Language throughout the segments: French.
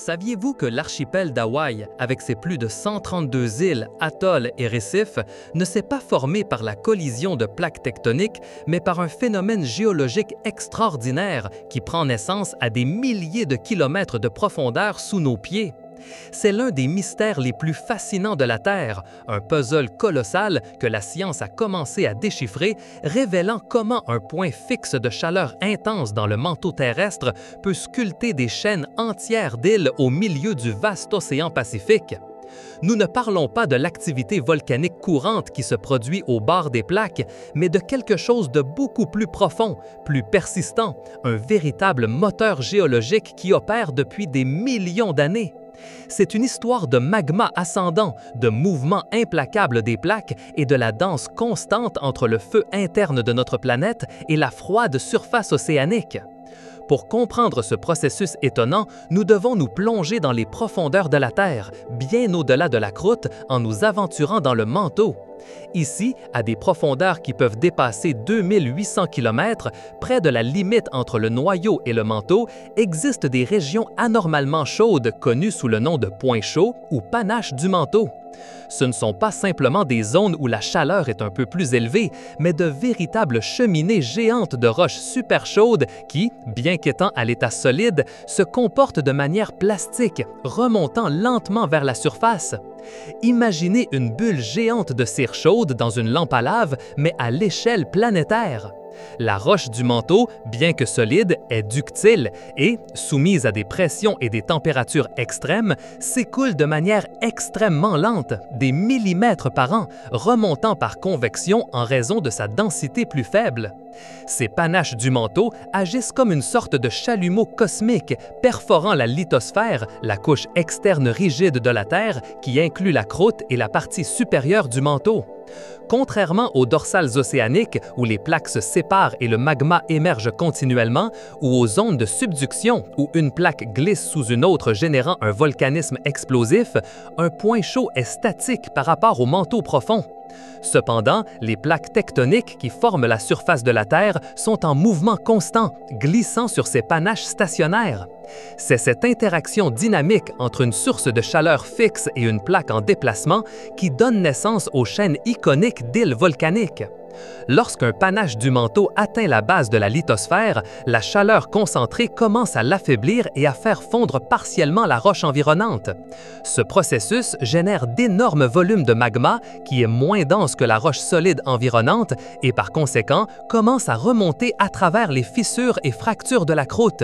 Saviez-vous que l'archipel d'Hawaï, avec ses plus de 132 îles, atolls et récifs, ne s'est pas formé par la collision de plaques tectoniques, mais par un phénomène géologique extraordinaire qui prend naissance à des milliers de kilomètres de profondeur sous nos pieds? C'est l'un des mystères les plus fascinants de la Terre, un puzzle colossal que la science a commencé à déchiffrer, révélant comment un point fixe de chaleur intense dans le manteau terrestre peut sculpter des chaînes entières d'îles au milieu du vaste océan Pacifique. Nous ne parlons pas de l'activité volcanique courante qui se produit au bord des plaques, mais de quelque chose de beaucoup plus profond, plus persistant, un véritable moteur géologique qui opère depuis des millions d'années. C'est une histoire de magma ascendant, de mouvements implacables des plaques et de la danse constante entre le feu interne de notre planète et la froide surface océanique. Pour comprendre ce processus étonnant, nous devons nous plonger dans les profondeurs de la Terre, bien au-delà de la croûte, en nous aventurant dans le manteau. Ici, à des profondeurs qui peuvent dépasser 2800 km, près de la limite entre le noyau et le manteau, existent des régions anormalement chaudes connues sous le nom de points chauds ou panaches du manteau. Ce ne sont pas simplement des zones où la chaleur est un peu plus élevée, mais de véritables cheminées géantes de roches super chaudes qui, bien qu'étant à l'état solide, se comportent de manière plastique, remontant lentement vers la surface. Imaginez une bulle géante de cire chaude dans une lampe à lave, mais à l'échelle planétaire. La roche du manteau, bien que solide, est ductile et, soumise à des pressions et des températures extrêmes, s'écoule de manière extrêmement lente, des millimètres par an, remontant par convection en raison de sa densité plus faible. Ces panaches du manteau agissent comme une sorte de chalumeau cosmique, perforant la lithosphère, la couche externe rigide de la Terre qui inclut la croûte et la partie supérieure du manteau. Contrairement aux dorsales océaniques, où les plaques se séparent et le magma émerge continuellement, ou aux zones de subduction, où une plaque glisse sous une autre générant un volcanisme explosif, un point chaud est statique par rapport au manteau profond. Cependant, les plaques tectoniques qui forment la surface de la Terre sont en mouvement constant, glissant sur ces panaches stationnaires. C'est cette interaction dynamique entre une source de chaleur fixe et une plaque en déplacement qui donne naissance aux chaînes iconiques d'îles volcaniques. Lorsqu'un panache du manteau atteint la base de la lithosphère, la chaleur concentrée commence à l'affaiblir et à faire fondre partiellement la roche environnante. Ce processus génère d'énormes volumes de magma qui est moins dense que la roche solide environnante et par conséquent commence à remonter à travers les fissures et fractures de la croûte.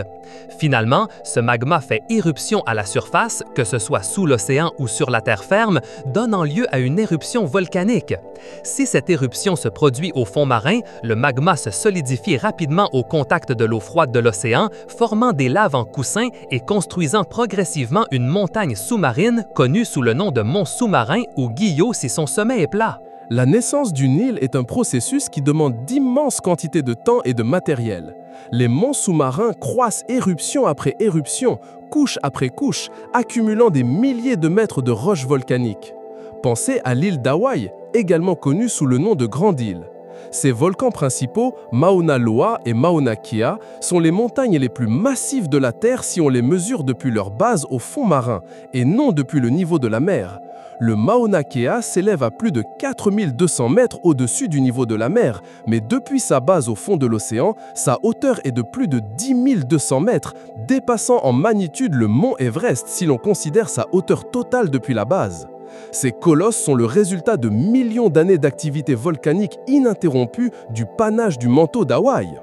Finalement, ce magma fait irruption à la surface, que ce soit sous l'océan ou sur la terre ferme, donnant lieu à une éruption volcanique. Si cette éruption se produit au fond marin, le magma se solidifie rapidement au contact de l'eau froide de l'océan, formant des laves en coussin et construisant progressivement une montagne sous-marine connue sous le nom de mont sous-marin ou Guyot si son sommet est plat. La naissance d'une île est un processus qui demande d'immenses quantités de temps et de matériel. Les monts sous-marins croissent éruption après éruption, couche après couche, accumulant des milliers de mètres de roches volcaniques. Pensez à l'île d'Hawaï, également connue sous le nom de Grande Île. Ces volcans principaux, Mauna Loa et Mauna Kea, sont les montagnes les plus massives de la Terre si on les mesure depuis leur base au fond marin et non depuis le niveau de la mer. Le Mauna Kea s'élève à plus de 4200 mètres au-dessus du niveau de la mer, mais depuis sa base au fond de l'océan, sa hauteur est de plus de 10 200 mètres, dépassant en magnitude le mont Everest si l'on considère sa hauteur totale depuis la base. Ces colosses sont le résultat de millions d'années d'activité volcanique ininterrompue du panache du manteau d'Hawaï.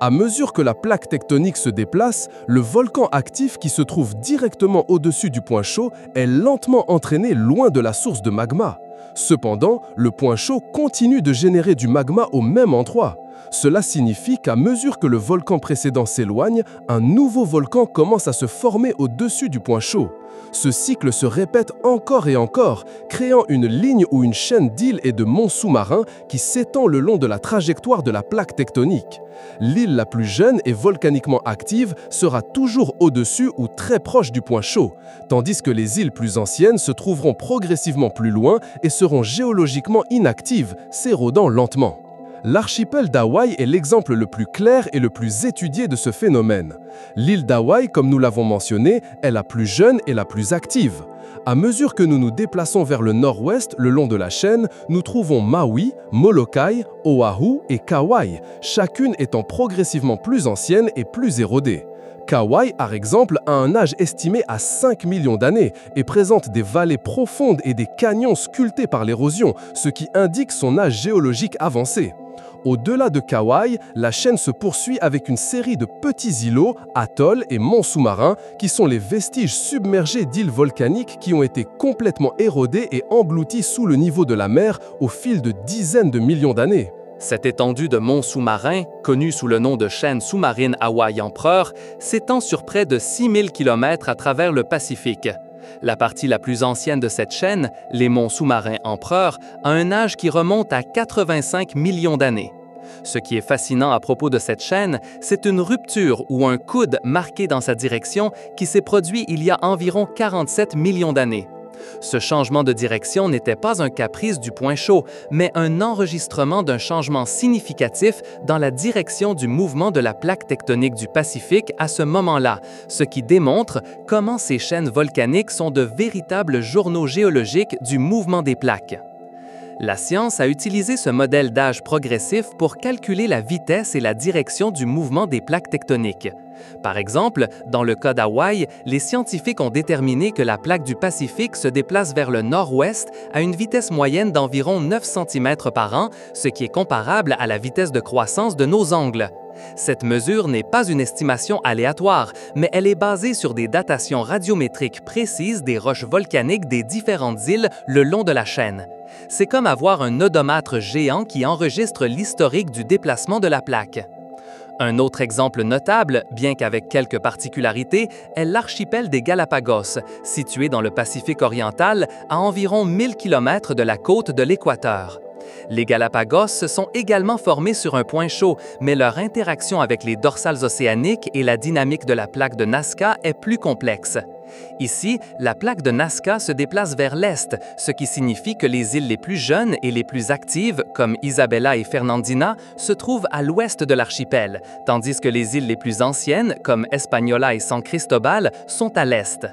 À mesure que la plaque tectonique se déplace, le volcan actif qui se trouve directement au-dessus du point chaud est lentement entraîné loin de la source de magma. Cependant, le point chaud continue de générer du magma au même endroit. Cela signifie qu'à mesure que le volcan précédent s'éloigne, un nouveau volcan commence à se former au-dessus du point chaud. Ce cycle se répète encore et encore, créant une ligne ou une chaîne d'îles et de monts sous-marins qui s'étend le long de la trajectoire de la plaque tectonique. L'île la plus jeune et volcaniquement active sera toujours au-dessus ou très proche du point chaud, tandis que les îles plus anciennes se trouveront progressivement plus loin et seront géologiquement inactives, s'érodant lentement. L'archipel d'Hawaï est l'exemple le plus clair et le plus étudié de ce phénomène. L'île d'Hawaï, comme nous l'avons mentionné, est la plus jeune et la plus active. À mesure que nous nous déplaçons vers le nord-ouest le long de la chaîne, nous trouvons Maui, Molokai, Oahu et Kauai, chacune étant progressivement plus ancienne et plus érodée. Kauai, par exemple, a un âge estimé à 5 millions d'années et présente des vallées profondes et des canyons sculptés par l'érosion, ce qui indique son âge géologique avancé. Au-delà de Kauai, la chaîne se poursuit avec une série de petits îlots, atolls et monts sous-marins qui sont les vestiges submergés d'îles volcaniques qui ont été complètement érodées et englouties sous le niveau de la mer au fil de dizaines de millions d'années. Cette étendue de monts sous-marins, connue sous le nom de chaîne sous-marine Hawaï-Empereur, s'étend sur près de 6000 km à travers le Pacifique. La partie la plus ancienne de cette chaîne, les monts sous-marins Empereur, a un âge qui remonte à 85 millions d'années. Ce qui est fascinant à propos de cette chaîne, c'est une rupture ou un coude marqué dans sa direction qui s'est produit il y a environ 47 millions d'années. Ce changement de direction n'était pas un caprice du point chaud, mais un enregistrement d'un changement significatif dans la direction du mouvement de la plaque tectonique du Pacifique à ce moment-là, ce qui démontre comment ces chaînes volcaniques sont de véritables journaux géologiques du mouvement des plaques. La science a utilisé ce modèle d'âge progressif pour calculer la vitesse et la direction du mouvement des plaques tectoniques. Par exemple, dans le cas d'Hawaï, les scientifiques ont déterminé que la plaque du Pacifique se déplace vers le nord-ouest à une vitesse moyenne d'environ 9 cm par an, ce qui est comparable à la vitesse de croissance de nos angles. Cette mesure n'est pas une estimation aléatoire, mais elle est basée sur des datations radiométriques précises des roches volcaniques des différentes îles le long de la chaîne. C'est comme avoir un odomètre géant qui enregistre l'historique du déplacement de la plaque. Un autre exemple notable, bien qu'avec quelques particularités, est l'archipel des Galapagos, situé dans le Pacifique oriental à environ 1000 km de la côte de l'Équateur. Les Galapagos se sont également formés sur un point chaud, mais leur interaction avec les dorsales océaniques et la dynamique de la plaque de Nazca est plus complexe. Ici, la plaque de Nazca se déplace vers l'est, ce qui signifie que les îles les plus jeunes et les plus actives, comme Isabela et Fernandina, se trouvent à l'ouest de l'archipel, tandis que les îles les plus anciennes, comme Española et San Cristobal, sont à l'est.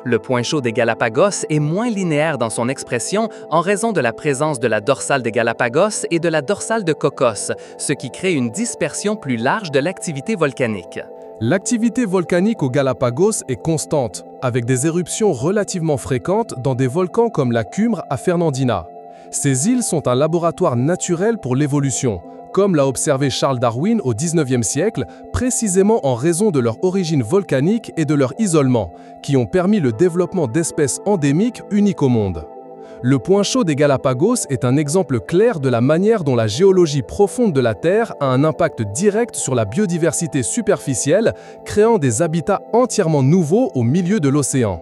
Le point chaud des Galapagos est moins linéaire dans son expression en raison de la présence de la dorsale des Galapagos et de la dorsale de Cocos, ce qui crée une dispersion plus large de l'activité volcanique. L'activité volcanique aux Galapagos est constante, avec des éruptions relativement fréquentes dans des volcans comme la Cumbre à Fernandina. Ces îles sont un laboratoire naturel pour l'évolution, comme l'a observé Charles Darwin au XIXe siècle, précisément en raison de leur origine volcanique et de leur isolement, qui ont permis le développement d'espèces endémiques uniques au monde. Le point chaud des Galapagos est un exemple clair de la manière dont la géologie profonde de la Terre a un impact direct sur la biodiversité superficielle, créant des habitats entièrement nouveaux au milieu de l'océan.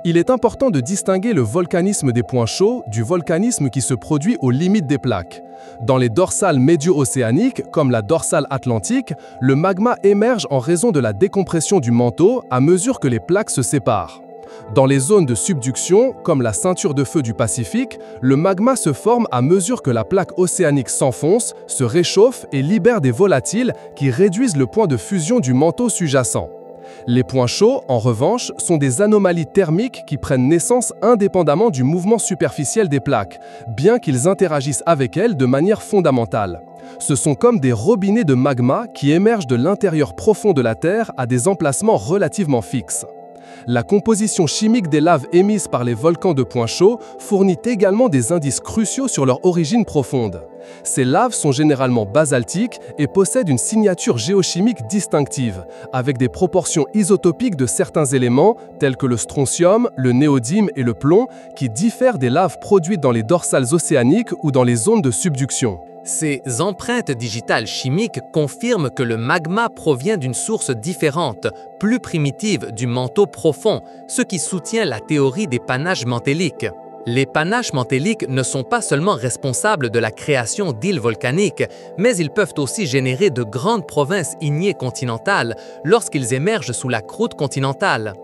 Il est important de distinguer le volcanisme des points chauds du volcanisme qui se produit aux limites des plaques. Dans les dorsales médio-océaniques, comme la dorsale atlantique, le magma émerge en raison de la décompression du manteau à mesure que les plaques se séparent. Dans les zones de subduction, comme la ceinture de feu du Pacifique, le magma se forme à mesure que la plaque océanique s'enfonce, se réchauffe et libère des volatiles qui réduisent le point de fusion du manteau sous-jacent. Les points chauds, en revanche, sont des anomalies thermiques qui prennent naissance indépendamment du mouvement superficiel des plaques, bien qu'ils interagissent avec elles de manière fondamentale. Ce sont comme des robinets de magma qui émergent de l'intérieur profond de la Terre à des emplacements relativement fixes. La composition chimique des laves émises par les volcans de points chauds fournit également des indices cruciaux sur leur origine profonde. Ces laves sont généralement basaltiques et possèdent une signature géochimique distinctive, avec des proportions isotopiques de certains éléments, tels que le strontium, le néodyme et le plomb, qui diffèrent des laves produites dans les dorsales océaniques ou dans les zones de subduction. Ces empreintes digitales chimiques confirment que le magma provient d'une source différente, plus primitive du manteau profond, ce qui soutient la théorie des panaches mantéliques. Les panaches mantéliques ne sont pas seulement responsables de la création d'îles volcaniques, mais ils peuvent aussi générer de grandes provinces ignées continentales lorsqu'ils émergent sous la croûte continentale.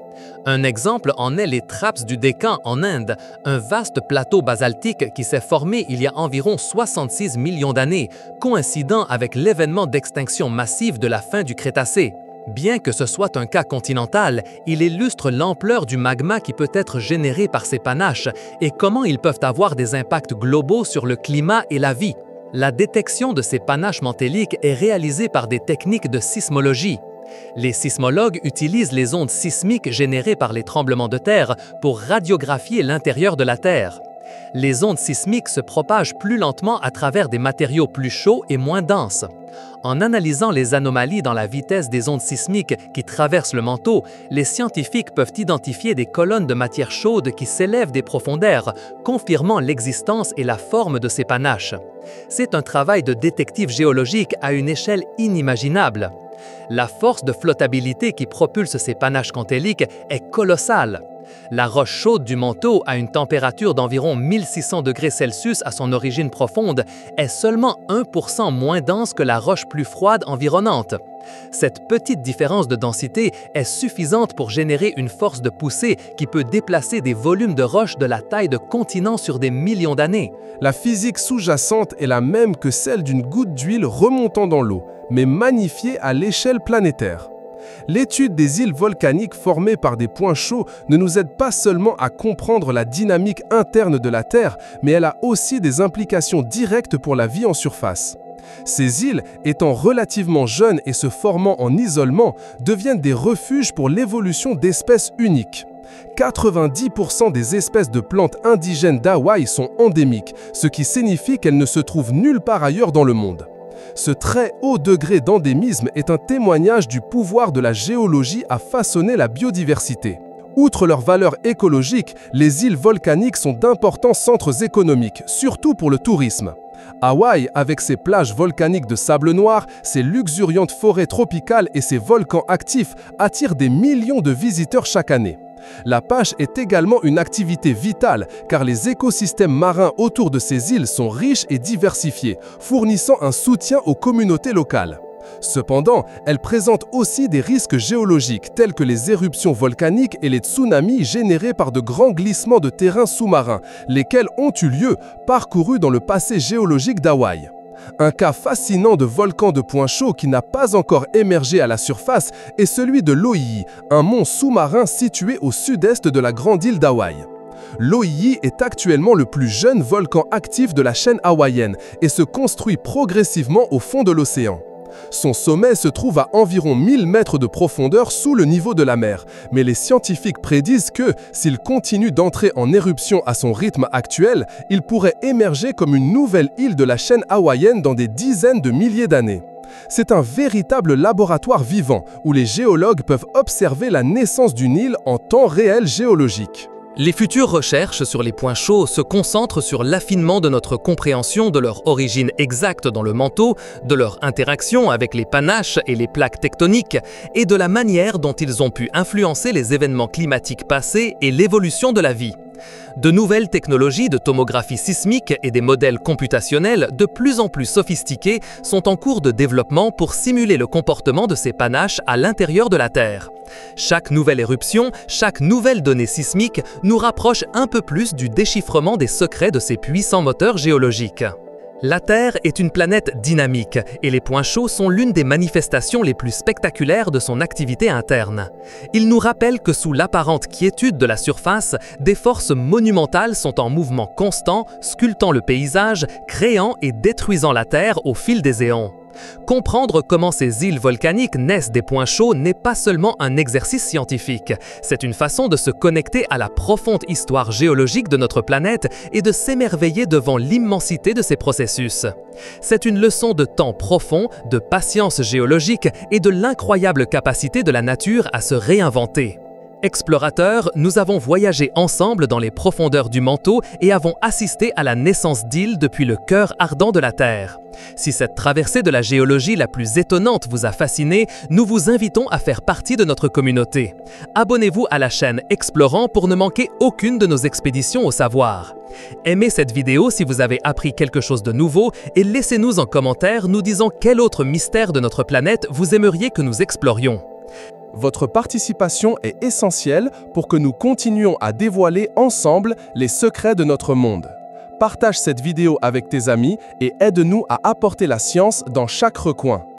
Un exemple en est les Traps du Décan en Inde, un vaste plateau basaltique qui s'est formé il y a environ 66 millions d'années, coïncidant avec l'événement d'extinction massive de la fin du Crétacé. Bien que ce soit un cas continental, il illustre l'ampleur du magma qui peut être généré par ces panaches et comment ils peuvent avoir des impacts globaux sur le climat et la vie. La détection de ces panaches mantéliques est réalisée par des techniques de sismologie. Les sismologues utilisent les ondes sismiques générées par les tremblements de terre pour radiographier l'intérieur de la Terre. Les ondes sismiques se propagent plus lentement à travers des matériaux plus chauds et moins denses. En analysant les anomalies dans la vitesse des ondes sismiques qui traversent le manteau, les scientifiques peuvent identifier des colonnes de matière chaude qui s'élèvent des profondeurs, confirmant l'existence et la forme de ces panaches. C'est un travail de détective géologique à une échelle inimaginable. La force de flottabilité qui propulse ces panaches cantéliques est colossale. La roche chaude du manteau, à une température d'environ 1600 degrés Celsius à son origine profonde, est seulement 1% moins dense que la roche plus froide environnante. Cette petite différence de densité est suffisante pour générer une force de poussée qui peut déplacer des volumes de roches de la taille de continents sur des millions d'années. La physique sous-jacente est la même que celle d'une goutte d'huile remontant dans l'eau, mais magnifiée à l'échelle planétaire. L'étude des îles volcaniques formées par des points chauds ne nous aide pas seulement à comprendre la dynamique interne de la Terre, mais elle a aussi des implications directes pour la vie en surface. Ces îles, étant relativement jeunes et se formant en isolement, deviennent des refuges pour l'évolution d'espèces uniques. 90% des espèces de plantes indigènes d'Hawaï sont endémiques, ce qui signifie qu'elles ne se trouvent nulle part ailleurs dans le monde. Ce très haut degré d'endémisme est un témoignage du pouvoir de la géologie à façonner la biodiversité. Outre leur valeur écologique, les îles volcaniques sont d'importants centres économiques, surtout pour le tourisme. Hawaï, avec ses plages volcaniques de sable noir, ses luxuriantes forêts tropicales et ses volcans actifs, attire des millions de visiteurs chaque année. La pêche est également une activité vitale car les écosystèmes marins autour de ces îles sont riches et diversifiés, fournissant un soutien aux communautés locales. Cependant, elle présente aussi des risques géologiques tels que les éruptions volcaniques et les tsunamis générés par de grands glissements de terrain sous-marins, lesquels ont eu lieu, parcourus dans le passé géologique d'Hawaï. Un cas fascinant de volcan de point chaud qui n'a pas encore émergé à la surface est celui de l'Oihi, un mont sous-marin situé au sud-est de la grande île d'Hawaï. L'Oihi est actuellement le plus jeune volcan actif de la chaîne hawaïenne et se construit progressivement au fond de l'océan. Son sommet se trouve à environ 1000 mètres de profondeur sous le niveau de la mer, mais les scientifiques prédisent que, s'il continue d'entrer en éruption à son rythme actuel, il pourrait émerger comme une nouvelle île de la chaîne hawaïenne dans des dizaines de milliers d'années. C'est un véritable laboratoire vivant où les géologues peuvent observer la naissance d'une île en temps réel géologique. Les futures recherches sur les points chauds se concentrent sur l'affinement de notre compréhension de leur origine exacte dans le manteau, de leur interaction avec les panaches et les plaques tectoniques, et de la manière dont ils ont pu influencer les événements climatiques passés et l'évolution de la vie. De nouvelles technologies de tomographie sismique et des modèles computationnels de plus en plus sophistiqués sont en cours de développement pour simuler le comportement de ces panaches à l'intérieur de la Terre. Chaque nouvelle éruption, chaque nouvelle donnée sismique nous rapproche un peu plus du déchiffrement des secrets de ces puissants moteurs géologiques. La Terre est une planète dynamique et les points chauds sont l'une des manifestations les plus spectaculaires de son activité interne. Ils nous rappellent que sous l'apparente quiétude de la surface, des forces monumentales sont en mouvement constant, sculptant le paysage, créant et détruisant la Terre au fil des éons. Comprendre comment ces îles volcaniques naissent des points chauds n'est pas seulement un exercice scientifique, c'est une façon de se connecter à la profonde histoire géologique de notre planète et de s'émerveiller devant l'immensité de ces processus. C'est une leçon de temps profond, de patience géologique et de l'incroyable capacité de la nature à se réinventer. Explorateurs, nous avons voyagé ensemble dans les profondeurs du manteau et avons assisté à la naissance d'îles depuis le cœur ardent de la Terre. Si cette traversée de la géologie la plus étonnante vous a fasciné, nous vous invitons à faire partie de notre communauté. Abonnez-vous à la chaîne Explorant pour ne manquer aucune de nos expéditions au savoir. Aimez cette vidéo si vous avez appris quelque chose de nouveau et laissez-nous en commentaire nous disant quel autre mystère de notre planète vous aimeriez que nous explorions. Votre participation est essentielle pour que nous continuions à dévoiler ensemble les secrets de notre monde. Partage cette vidéo avec tes amis et aide-nous à apporter la science dans chaque recoin.